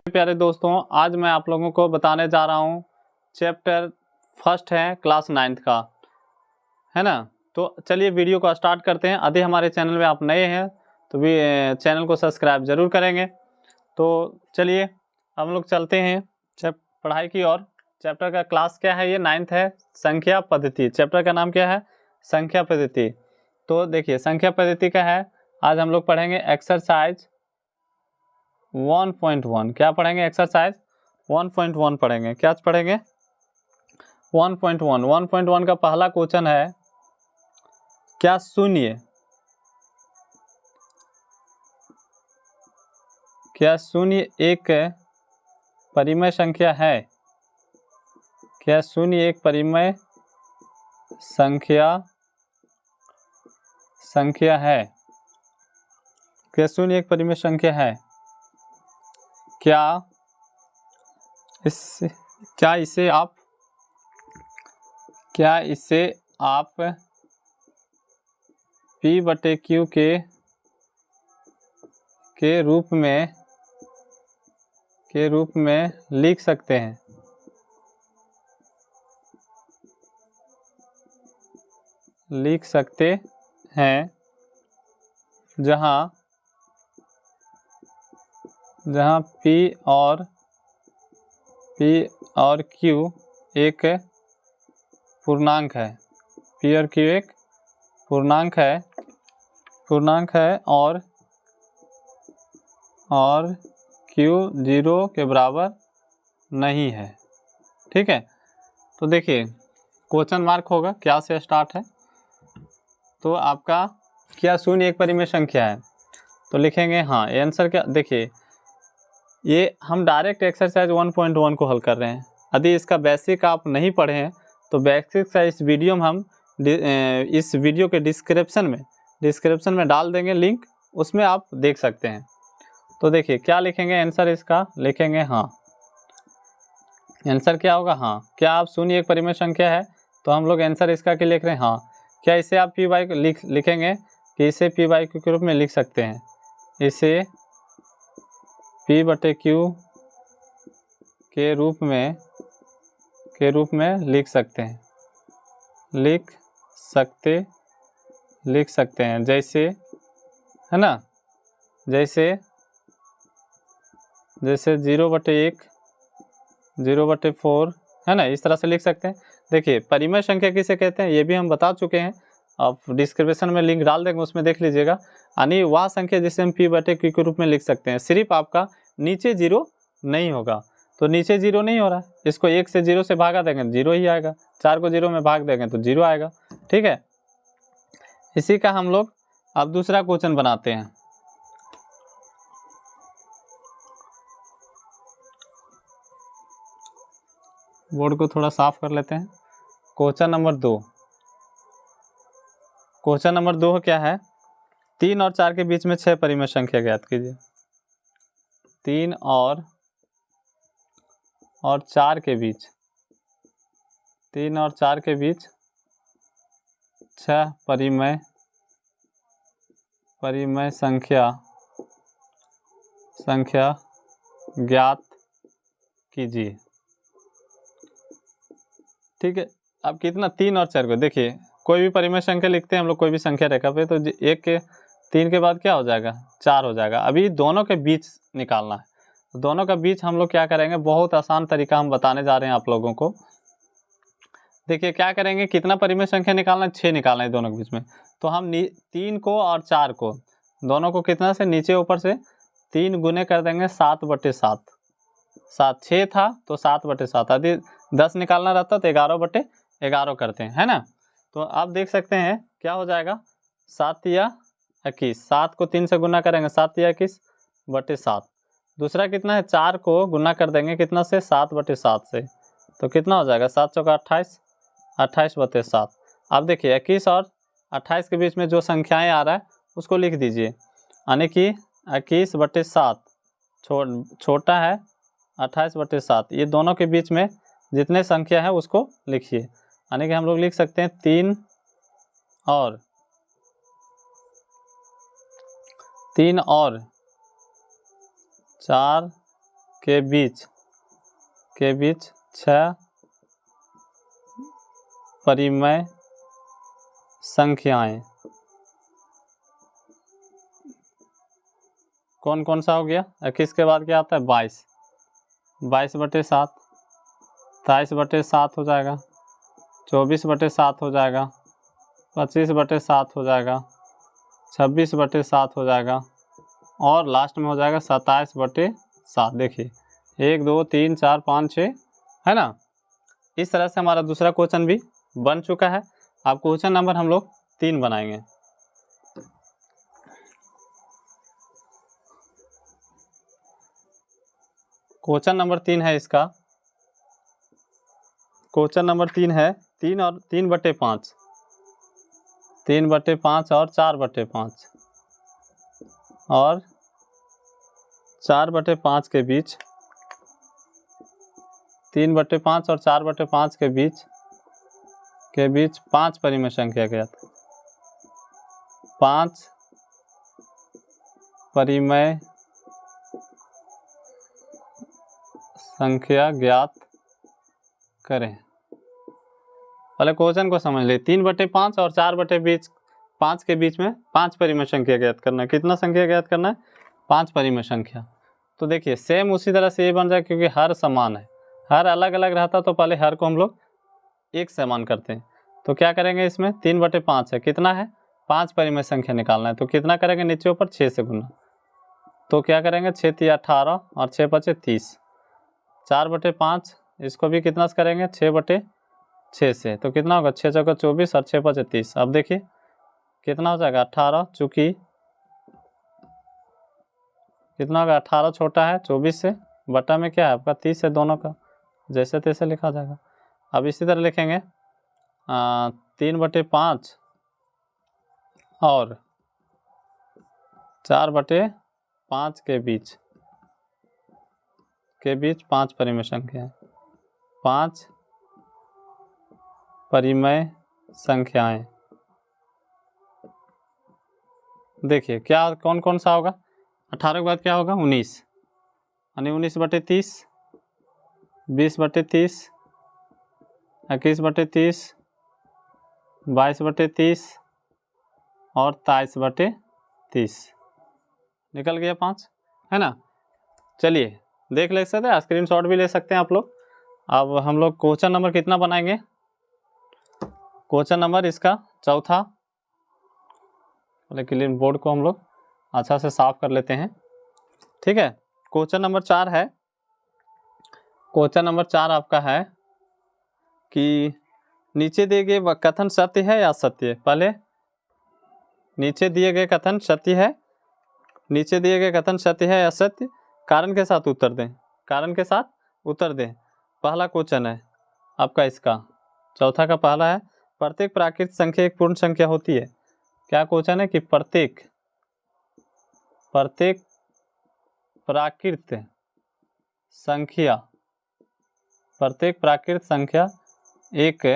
प्यारे दोस्तों, आज मैं आप लोगों को बताने जा रहा हूँ चैप्टर फर्स्ट है क्लास 9th का, है ना। तो चलिए वीडियो को स्टार्ट करते हैं। यदि हमारे चैनल में आप नए हैं तो भी चैनल को सब्सक्राइब जरूर करेंगे। तो चलिए हम लोग चलते हैं पढ़ाई की ओर। चैप्टर का क्लास क्या है? ये 9th है, संख्या पद्धति। चैप्टर का नाम क्या है? संख्या पद्धति। तो देखिए संख्या पद्धति का है, आज हम लोग पढ़ेंगे एक्सरसाइज 1.1। क्या पढ़ेंगे? एक्सरसाइज 1.1 पढ़ेंगे। क्या पढ़ेंगे? 1.1। 1.1 का पहला क्वेश्चन है, क्या शून्य एक परिमेय संख्या है? क्या शून्य एक परिमेय संख्या है? क्या शून्य एक परिमेय संख्या है? क्या इसे आप P/Q के रूप में लिख सकते हैं? जहां P और Q एक पूर्णांक है। P और Q एक पूर्णांक है और Q 0 के बराबर नहीं है। ठीक है, तो देखिए क्वेश्चन मार्क होगा, क्या से स्टार्ट है। तो आपका क्या शून्य एक परिमेय संख्या है? तो लिखेंगे हाँ। आंसर क्या? देखिए ये हम डायरेक्ट एक्सरसाइज 1.1 को हल कर रहे हैं। यदि इसका बेसिक आप नहीं पढ़े हैं तो बेसिक का इस वीडियो में हम इस वीडियो के डिस्क्रिप्शन में डाल देंगे लिंक, उसमें आप देख सकते हैं। तो देखिए क्या लिखेंगे आंसर इसका? लिखेंगे हाँ। आंसर क्या होगा? हाँ। क्या आप शून्य एक परिमेय संख्या है? तो हम लोग आंसर इसका क्या लिख रहे हैं? हाँ। क्या इसे आप P/Q लिखेंगे कि इसे P/Q के रूप में लिख सकते हैं? इसे P/Q के रूप में लिख सकते हैं। जैसे, है ना, जैसे 0/1 0/4, है ना, इस तरह से लिख सकते हैं। देखिए परिमेय संख्या किसे कहते हैं ये भी हम बता चुके हैं, आप डिस्क्रिप्शन में लिंक डाल देंगे, उसमें देख लीजिएगा। यानी वह संख्या जिसे हम P/Q के रूप में लिख सकते हैं। सिर्फ आपका नीचे 0 नहीं होगा। तो नीचे 0 नहीं हो रहा है, इसको 1 से 0 से भागा देंगे 0 ही आएगा, 4 को 0 में भाग देंगे तो 0 आएगा। ठीक है, इसी का हम लोग अब दूसरा क्वेश्चन बनाते हैं। बोर्ड को थोड़ा साफ कर लेते हैं। क्वेश्चन नंबर 2 क्या है? 3 और 4 के बीच में 6 परिमेय संख्या ज्ञात कीजिए। 3 और 4 के बीच 6 परिमेय संख्या ज्ञात कीजिए। ठीक है, अब कितना? 3 और 4 को देखिए, कोई भी परिमेय संख्या लिखते हैं हम लोग, कोई भी संख्या रेखा पे, तो 3 के बाद क्या हो जाएगा? 4 हो जाएगा। अभी दोनों के बीच निकालना है। दोनों का बीच हम लोग क्या करेंगे? बहुत आसान तरीका हम बताने जा रहे हैं आप लोगों को। देखिए क्या करेंगे, कितना परिमेय संख्या निकालना है? 6 निकालना है दोनों के बीच में। तो हम 3 को और 4 को, दोनों को कितना से नीचे ऊपर से 3 गुने कर देंगे 7/7। 6 था तो 7/7। यदि 10 निकालना रहता तो 11/11 करते हैं, है ना। तो आप देख सकते हैं क्या हो जाएगा? 7 या 21। 7 को 3 से गुना करेंगे 7 या 21/7। दूसरा कितना है? 4 को गुना कर देंगे कितना से? 7/7 से। तो कितना हो जाएगा? 7 चौका 28, 28/7। अब देखिए 21 और 28 के बीच में जो संख्याएं आ रहा है उसको लिख दीजिए। यानी कि 21/7 छोटा है 28/7। ये दोनों के बीच में जितने संख्या है उसको लिखिए। यानी कि हम लोग लिख सकते हैं 3 और 4 के बीच 6 परिमेय संख्याएं। कौन कौन सा हो गया? 21 के बाद क्या आता है? 22, 22/7, 23/7 हो जाएगा, 24/7 हो जाएगा, 25/7 हो जाएगा, 26/7 हो जाएगा, और लास्ट में हो जाएगा 27/7। देखिए 1 2 3 4 5 6 है ना। इस तरह से हमारा दूसरा क्वेश्चन भी बन चुका है। अब क्वेश्चन नंबर हम लोग 3 बनाएंगे। क्वेश्चन नंबर 3 है इसका, क्वेश्चन नंबर 3 है 3 और 3/5, 3/5 और 4/5, और 4/5 के बीच, 3/5 और 4/5 के बीच 5 परिमेय संख्या ज्ञात, 5 परिमेय संख्या ज्ञात करें। पहले क्वेश्चन को समझ ले। 3/5 और 4/5 के बीच में 5 परिमेय संख्या ज्ञात करना है। कितना संख्या ज्ञात करना है? 5 परिमेय संख्या। तो देखिए सेम उसी तरह से ये बन जाए, क्योंकि हर समान है, हर अलग अलग रहता तो पहले हर को हम लोग एक समान करते हैं। तो क्या करेंगे इसमें? 3/5 है, कितना है? 5 परिमेय संख्या निकालना है। तो कितना करेंगे? नीचे ऊपर 6 से गुना। तो क्या करेंगे? 6 × 18 और 6 × 5 = 30। 4/5 इसको भी कितना से करेंगे? 6/6 से। तो कितना होगा? 6 × 4 = 24 और 6 × 5 = 30। अब देखिए कितना हो जाएगा? 18, चूँकि कितना होगा? 18 छोटा है 24 से, बटा में क्या है आपका? 30 है, दोनों का जैसे तैसे लिखा जाएगा। अब इसी तरह लिखेंगे 3/5 और 4/5 के बीच 5 परिमेय संख्या है, 5 परिमेय संख्याएं। देखिए क्या कौन कौन सा होगा? 18 के बाद क्या होगा? 19, यानी 19/30, 20/30, 21/30, 22/30 और 23/30। निकल गया 5, है ना। चलिए देख ले सकते हैं, स्क्रीनशॉट भी ले सकते हैं आप लोग। अब हम लोग क्वेश्चन नंबर कितना बनाएंगे? क्वेश्चन नंबर इसका चौथा। क्लीन बोर्ड को हम लोग अच्छा से साफ कर लेते हैं, ठीक है। क्वेश्चन नंबर 4 है। क्वेश्चन नंबर 4 आपका है कि नीचे दिए गए कथन सत्य है या असत्य है। पहले नीचे दिए गए कथन सत्य है, नीचे दिए गए कथन सत्य है या असत्य, कारण के साथ उत्तर दें, कारण के साथ उत्तर दें। पहला क्वेश्चन है आपका इसका, चौथा का पहला है, प्रत्येक प्राकृत संख्या एक पूर्ण संख्या होती है। क्या क्वेश्चन है कि प्रत्येक प्राकृत संख्या एक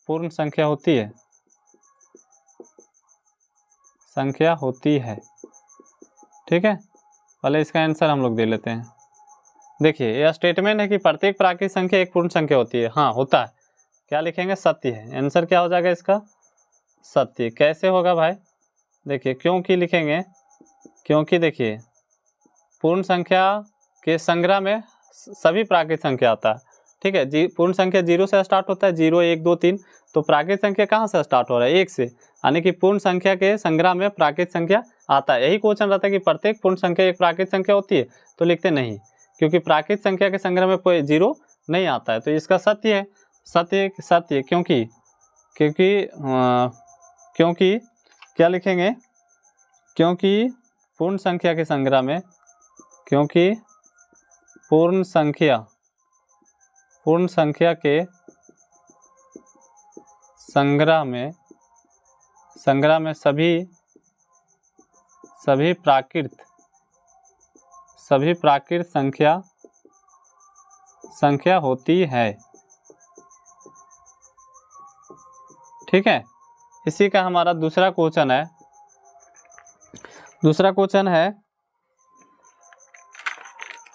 पूर्ण संख्या होती है, ठीक है। पहले इसका आंसर हम लोग दे लेते हैं। देखिए यह स्टेटमेंट है कि प्रत्येक प्राकृत संख्या एक पूर्ण संख्या होती है। हाँ होता है। क्या लिखेंगे? सत्य है। आंसर क्या हो जाएगा इसका? सत्य। कैसे होगा भाई? देखिए क्योंकि लिखेंगे, क्योंकि देखिए पूर्ण संख्या के संग्रह में सभी प्राकृत संख्या आता है, ठीक है। पूर्ण संख्या 0 से स्टार्ट होता है, 0 1 2 3। तो प्राकृत संख्या कहाँ से स्टार्ट हो रहा है? 1 से, यानी कि पूर्ण संख्या के संग्रह में प्राकृत संख्या आता है। यही क्वेश्चन रहता है कि प्रत्येक पूर्ण संख्या एक प्राकृत संख्या होती है, तो लिखते नहीं, क्योंकि प्राकृत संख्या के संग्रह में कोई 0 नहीं आता है। तो इसका सत्य है। सत्य क्योंकि क्या लिखेंगे? क्योंकि पूर्ण संख्या के संग्रह में, क्योंकि पूर्ण संख्या के संग्रह में सभी प्राकृत संख्या होती है, ठीक है। इसी का हमारा दूसरा क्वेश्चन है। दूसरा क्वेश्चन है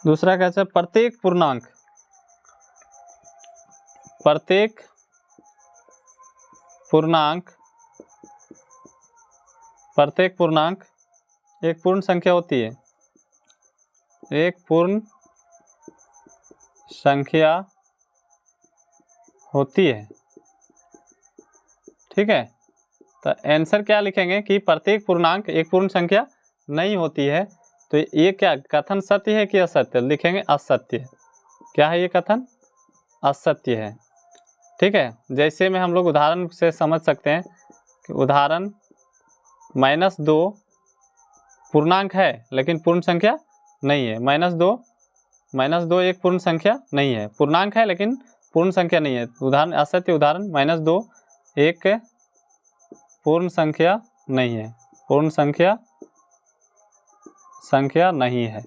दूसरा कैसे, प्रत्येक पूर्णांक एक पूर्ण संख्या होती है, एक पूर्ण संख्या होती है। ठीक है, तो आंसर क्या लिखेंगे कि प्रत्येक पूर्णांक एक पूर्ण संख्या नहीं होती है। तो ये क्या कथन सत्य है कि असत्य, लिखेंगे असत्य। क्या है ये कथन, असत्य है। ठीक है, जैसे में हम लोग उदाहरण से समझ सकते हैं कि उदाहरण -2 पूर्णांक है लेकिन पूर्ण संख्या नहीं है। -2 एक पूर्ण संख्या नहीं है, पूर्णांक है लेकिन पूर्ण संख्या नहीं है। उदाहरण असत्य उदाहरण, -2 एक पूर्ण संख्या नहीं है, पूर्ण संख्या नहीं है।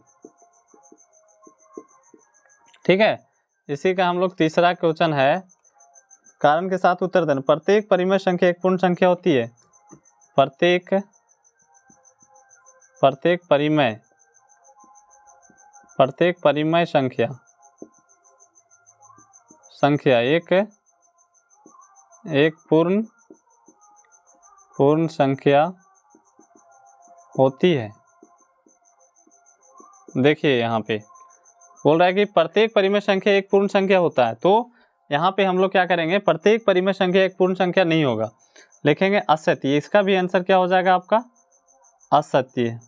ठीक है, इसी का हम लोग तीसरा क्वेश्चन है, कारण के साथ उत्तर देना। प्रत्येक परिमेय संख्या एक पूर्ण संख्या होती है। प्रत्येक परिमेय संख्या एक पूर्ण संख्या होती है। देखिए यहाँ पे बोल रहा है कि प्रत्येक परिमेय संख्या एक पूर्ण संख्या होता है, तो यहाँ पे हम लोग क्या करेंगे, प्रत्येक परिमेय संख्या एक पूर्ण संख्या नहीं होगा, लिखेंगे असत्य। इसका भी आंसर क्या हो जाएगा आपका, असत्य।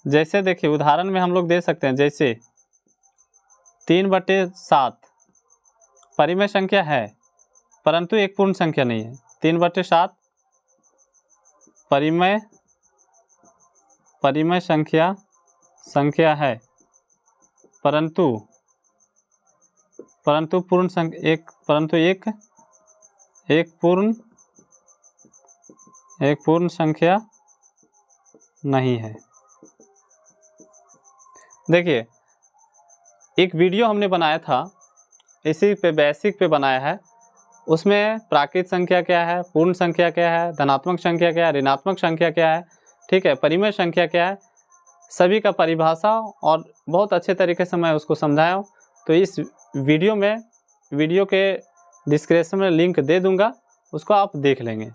जैसे देखिए उदाहरण में हम लोग दे सकते हैं, जैसे 3/7 परिमेय संख्या है परंतु एक पूर्ण संख्या नहीं है। 3/7 परिमेय संख्या है परंतु पूर्ण संख्या एक पूर्ण संख्या नहीं है। देखिए एक वीडियो हमने बनाया था, इसी पे बेसिक पे बनाया है, उसमें प्राकृत संख्या क्या है, पूर्ण संख्या क्या है, धनात्मक संख्या क्या है, ऋणात्मक संख्या क्या है, ठीक है, परिमेय संख्या क्या है, सभी का परिभाषा और बहुत अच्छे तरीके से मैं उसको समझाया हूँ। तो इस वीडियो के डिस्क्रिप्शन में लिंक दे दूंगा, उसको आप देख लेंगे।